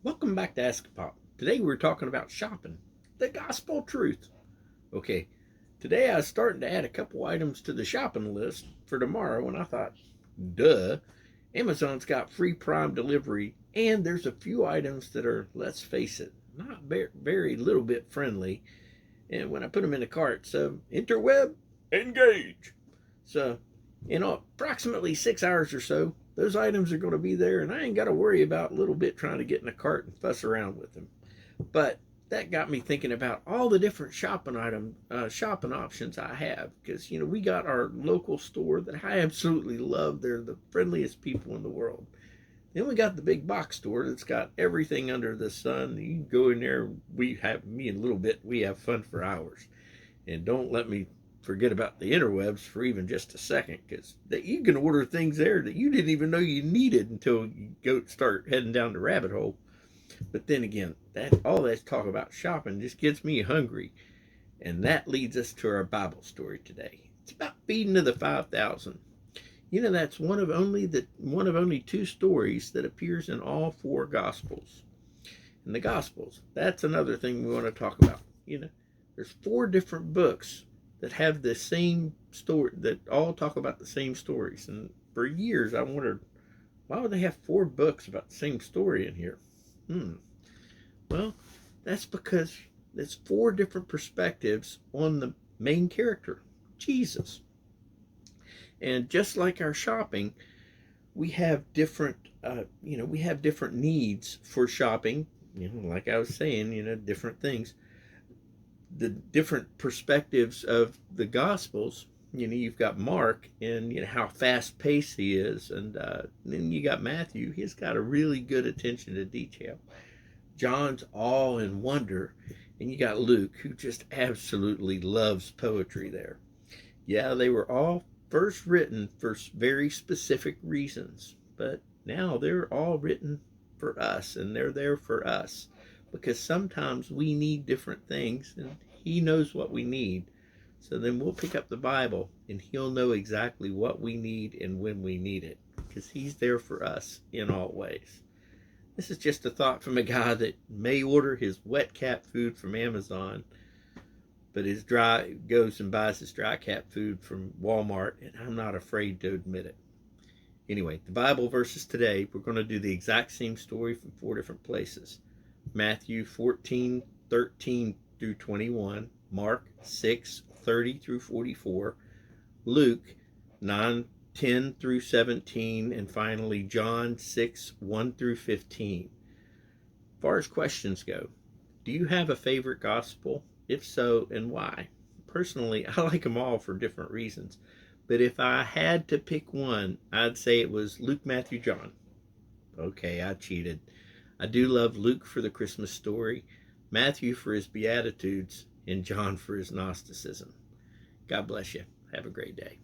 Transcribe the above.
Welcome back to Ask Pop. Today we're talking about shopping, the gospel truth. Okay, today I was starting to add a couple items to the shopping list for tomorrow, and I thought, duh, Amazon's got free Prime delivery, and there's a few items that are, let's face it, not very little bit friendly. And when I put them in the cart, so interweb, engage. So, approximately 6 hours or so, those items are going to be there, and I ain't got to worry about a little bit trying to get in a cart and fuss around with them. But that got me thinking about all the different shopping options I have, because we got our local store that I absolutely love. They're the friendliest people in the world. Then we got the big box store that's got everything under the sun. You can go in there. We have me and Little Bit. We have fun for hours, and don't let me forget about the interwebs for even just a second, because you can order things there that you didn't even know you needed until you go start heading down the rabbit hole. But then again, that all that talk about shopping just gets me hungry, and that leads us to our Bible story today. It's about feeding of the 5,000. That's one of only two stories that appears in all four Gospels. And the Gospels, that's another thing we want to talk about. There's four different books that have the same story, that all talk about the same stories. And for years I wondered, why would they have four books about the same story in here? Well, that's because it's four different perspectives on the main character, Jesus. And just like our shopping, we have different needs for shopping. Like I was saying, different things. The different perspectives of the Gospels. You've got Mark and how fast paced he is, and then you got Matthew. He's got a really good attention to detail. John's awe and wonder, and you got Luke, who just absolutely loves poetry there. Yeah, they were all first written for very specific reasons, but now they're all written for us, and they're there for us because sometimes we need different things, and He knows what we need. So then we'll pick up the Bible, and He'll know exactly what we need and when we need it, because He's there for us in all ways. This is just a thought from a guy that may order his wet cat food from Amazon, but his dry goes and buys his dry cat food from Walmart, and I'm not afraid to admit it. Anyway, the Bible verses today, we're going to do the exact same story from four different places. Matthew 14:13 through 21, Mark 6:30 through 44, Luke 9:10 through 17, and finally John 6:1 through 15. As far as questions go, do you have a favorite gospel? If so, and why? Personally, I like them all for different reasons. But if I had to pick one, I'd say it was Luke, Matthew, John. Okay, I cheated. I do love Luke for the Christmas story, Matthew for his Beatitudes, and John for his Gnosticism. God bless you. Have a great day.